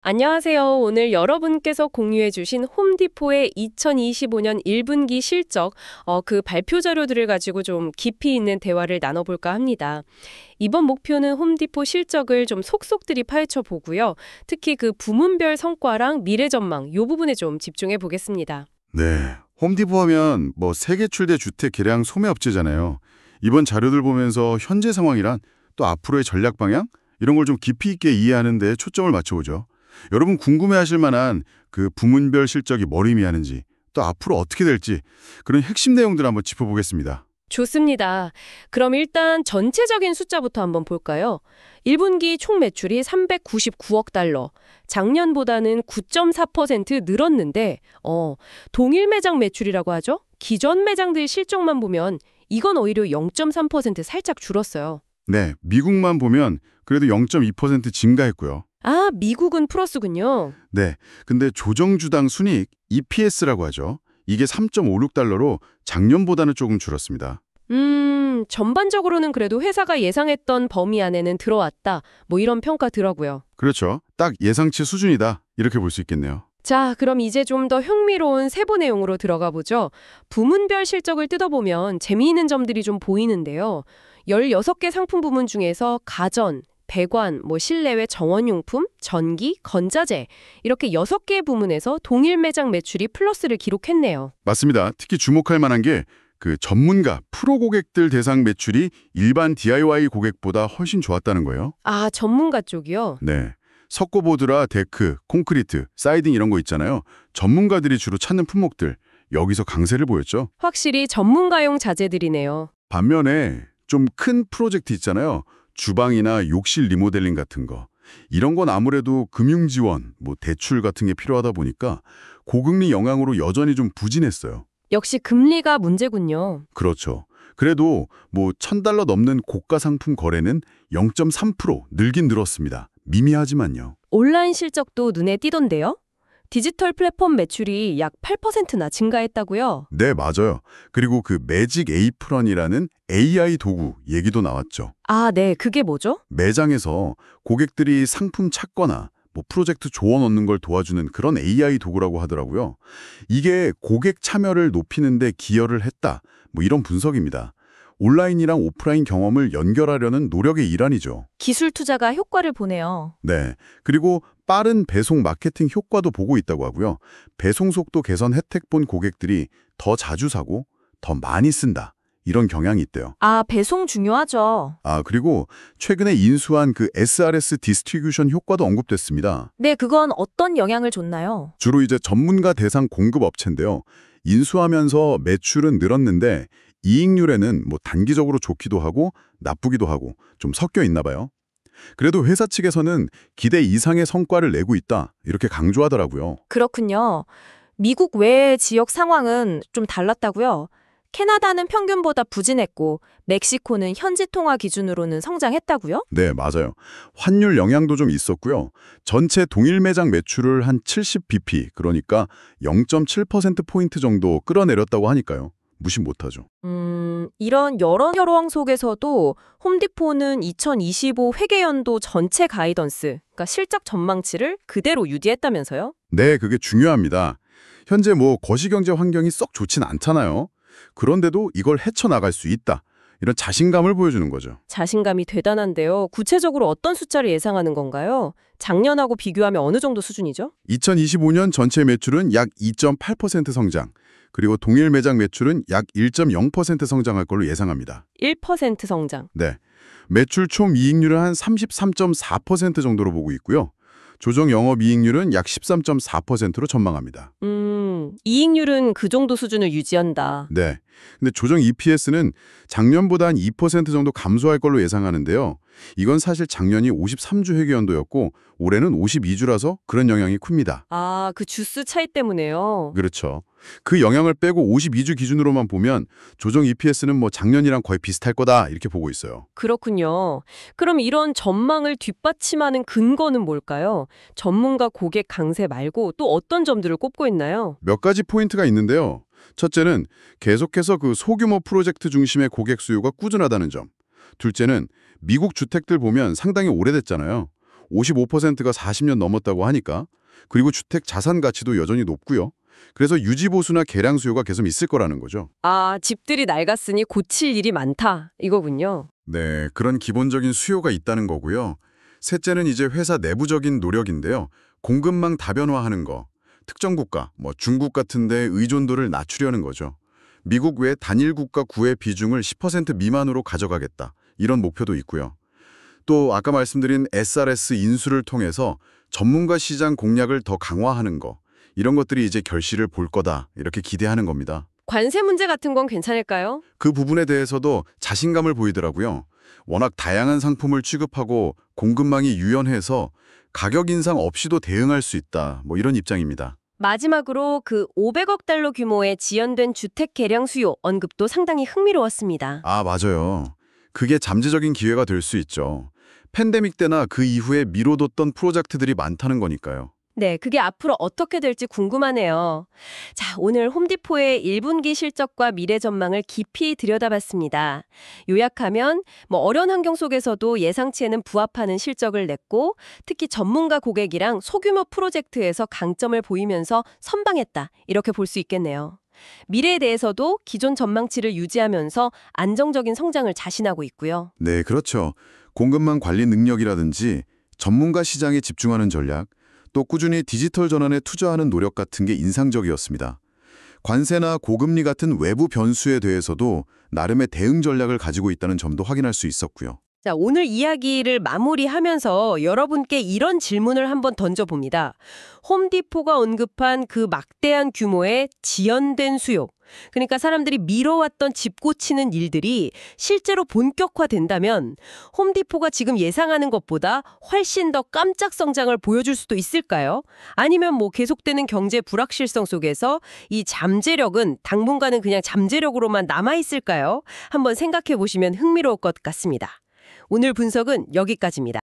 안녕하세요. 오늘 여러분께서 공유해 주신 홈디포의 2025년 1분기 실적, 그 발표 자료들을 가지고 좀 깊이 있는 대화를 나눠볼까 합니다. 이번 목표는 홈디포 실적을 좀 속속들이 파헤쳐 보고요. 특히 그 부문별 성과랑 미래 전망, 이 부분에 좀 집중해 보겠습니다. 네. 홈디포 하면 뭐 세계 출대 주택 개량 소매 업체잖아요. 이번 자료들 보면서 현재 상황이란 또 앞으로의 전략 방향 이런 걸 좀 깊이 있게 이해하는 데 초점을 맞춰보죠. 여러분 궁금해하실 만한 그 부문별 실적이 뭘 의미하는지 또 앞으로 어떻게 될지 그런 핵심 내용들 한번 짚어보겠습니다. 좋습니다. 그럼 일단 전체적인 숫자부터 한번 볼까요? 1분기 총 매출이 399억 달러, 작년보다는 9.4% 늘었는데, 동일 매장 매출이라고 하죠? 기존 매장들 실적만 보면 이건 오히려 0.3% 살짝 줄었어요. 네, 미국만 보면 그래도 0.2% 증가했고요. 아, 미국은 플러스군요. 네, 근데 조정주당 순이익 EPS라고 하죠. 이게 3.56달러로 작년보다는 조금 줄었습니다. 전반적으로는 그래도 회사가 예상했던 범위 안에는 들어왔다. 뭐 이런 평가더라고요. 그렇죠. 딱 예상치 수준이다. 이렇게 볼 수 있겠네요. 자, 그럼 이제 좀 더 흥미로운 세부 내용으로 들어가 보죠. 부문별 실적을 뜯어보면 재미있는 점들이 좀 보이는데요. 16개 상품 부문 중에서 가전, 배관, 실내외 정원용품, 전기, 건자재 이렇게 6개 부문에서 동일 매장 매출이 플러스를 기록했네요. 맞습니다. 특히 주목할 만한 게 그 전문가, 프로 고객들 대상 매출이 일반 DIY 고객보다 훨씬 좋았다는 거예요. 아, 전문가 쪽이요? 네. 석고보드라 데크, 콘크리트, 사이딩 이런 거 있잖아요. 전문가들이 주로 찾는 품목들, 여기서 강세를 보였죠. 확실히 전문가용 자재들이네요. 반면에 좀 큰 프로젝트 있잖아요. 주방이나 욕실 리모델링 같은 거. 이런 건 아무래도 금융 지원, 대출 같은 게 필요하다 보니까 고금리 영향으로 여전히 좀 부진했어요. 역시 금리가 문제군요. 그렇죠. 그래도 $1,000 넘는 고가 상품 거래는 0.3% 늘긴 늘었습니다. 미미하지만요. 온라인 실적도 눈에 띄던데요? 디지털 플랫폼 매출이 약 8%나 증가했다고요? 네, 맞아요. 그리고 그 매직 에이프런이라는 AI 도구 얘기도 나왔죠. 아, 네. 그게 뭐죠? 매장에서 고객들이 상품 찾거나 프로젝트 조언 얻는 걸 도와주는 그런 AI 도구라고 하더라고요. 이게 고객 참여를 높이는 데 기여를 했다. 이런 분석입니다. 온라인이랑 오프라인 경험을 연결하려는 노력의 일환이죠. 기술 투자가 효과를 보네요. 네. 그리고 빠른 배송 마케팅 효과도 보고 있다고 하고요. 배송 속도 개선 혜택 본 고객들이 더 자주 사고 더 많이 쓴다. 이런 경향이 있대요. 아, 배송 중요하죠. 아, 그리고 최근에 인수한 그 SRS 디스트리뷰션 효과도 언급됐습니다. 네, 그건 어떤 영향을 줬나요? 주로 이제 전문가 대상 공급 업체인데요. 인수하면서 매출은 늘었는데 이익률에는 단기적으로 좋기도 하고 나쁘기도 하고 좀 섞여 있나 봐요. 그래도 회사 측에서는 기대 이상의 성과를 내고 있다 이렇게 강조하더라고요. 그렇군요. 미국 외의 지역 상황은 좀 달랐다고요? 캐나다는 평균보다 부진했고 멕시코는 현지 통화 기준으로는 성장했다고요? 네, 맞아요. 환율 영향도 좀 있었고요. 전체 동일 매장 매출을 한 70bp, 그러니까 0.7%포인트 정도 끌어내렸다고 하니까요. 무시 못하죠. 이런 여러 상황 속에서도 홈디포는 2025 회계연도 전체 가이던스, 그러니까 실적 전망치를 그대로 유지했다면서요? 네, 그게 중요합니다. 현재 거시경제 환경이 썩 좋진 않잖아요. 그런데도 이걸 헤쳐나갈 수 있다. 이런 자신감을 보여주는 거죠. 자신감이 대단한데요. 구체적으로 어떤 숫자를 예상하는 건가요? 작년하고 비교하면 어느 정도 수준이죠? 2025년 전체 매출은 약 2.8% 성장, 그리고 동일 매장 매출은 약 1.0% 성장할 걸로 예상합니다. 1% 성장. 네, 매출 총 이익률은 한 33.4% 정도로 보고 있고요. 조정 영업이익률은 약 13.4%로 전망합니다. 이익률은 그 정도 수준을 유지한다. 네. 근데 조정 EPS는 작년보다 한 2% 정도 감소할 걸로 예상하는데요. 이건 사실 작년이 53주 회계연도였고 올해는 52주라서 그런 영향이 큽니다. 아, 그 주스 차이 때문에요. 그렇죠. 그 영향을 빼고 52주 기준으로만 보면 조정 EPS는 작년이랑 거의 비슷할 거다 이렇게 보고 있어요. 그렇군요. 그럼 이런 전망을 뒷받침하는 근거는 뭘까요? 전문가 고객 강세 말고 또 어떤 점들을 꼽고 있나요? 몇 가지 포인트가 있는데요. 첫째는 계속해서 그 소규모 프로젝트 중심의 고객 수요가 꾸준하다는 점. 둘째는 미국 주택들 보면 상당히 오래됐잖아요. 55%가 40년 넘었다고 하니까. 그리고 주택 자산 가치도 여전히 높고요. 그래서 유지 보수나 개량 수요가 계속 있을 거라는 거죠. 아, 집들이 낡았으니 고칠 일이 많다. 이거군요. 네, 그런 기본적인 수요가 있다는 거고요. 셋째는 이제 회사 내부적인 노력인데요. 공급망 다변화하는 거, 특정 국가, 중국 같은 데 의존도를 낮추려는 거죠. 미국 외 단일 국가 구의 비중을 10% 미만으로 가져가겠다. 이런 목표도 있고요. 또 아까 말씀드린 SRS 인수를 통해서 전문가 시장 공략을 더 강화하는 거, 이런 것들이 이제 결실을 볼 거다. 이렇게 기대하는 겁니다. 관세 문제 같은 건 괜찮을까요? 그 부분에 대해서도 자신감을 보이더라고요. 워낙 다양한 상품을 취급하고 공급망이 유연해서 가격 인상 없이도 대응할 수 있다. 이런 입장입니다. 마지막으로 그 500억 달러 규모의 지연된 주택 개량 수요 언급도 상당히 흥미로웠습니다. 아, 맞아요. 그게 잠재적인 기회가 될 수 있죠. 팬데믹 때나 그 이후에 미뤄뒀던 프로젝트들이 많다는 거니까요. 네, 그게 앞으로 어떻게 될지 궁금하네요. 자, 오늘 홈디포의 1분기 실적과 미래 전망을 깊이 들여다봤습니다. 요약하면 어려운 환경 속에서도 예상치에는 부합하는 실적을 냈고 특히 전문가 고객이랑 소규모 프로젝트에서 강점을 보이면서 선방했다. 이렇게 볼 수 있겠네요. 미래에 대해서도 기존 전망치를 유지하면서 안정적인 성장을 자신하고 있고요. 네, 그렇죠. 공급망 관리 능력이라든지 전문가 시장에 집중하는 전략, 또 꾸준히 디지털 전환에 투자하는 노력 같은 게 인상적이었습니다. 관세나 고금리 같은 외부 변수에 대해서도 나름의 대응 전략을 가지고 있다는 점도 확인할 수 있었고요. 자, 오늘 이야기를 마무리하면서 여러분께 이런 질문을 한번 던져봅니다. 홈디포가 언급한 그 막대한 규모의 지연된 수요. 그러니까 사람들이 미뤄왔던 집 고치는 일들이 실제로 본격화된다면 홈디포가 지금 예상하는 것보다 훨씬 더 깜짝 성장을 보여줄 수도 있을까요? 아니면 계속되는 경제 불확실성 속에서 이 잠재력은 당분간은 그냥 잠재력으로만 남아있을까요? 한번 생각해 보시면 흥미로울 것 같습니다. 오늘 분석은 여기까지입니다.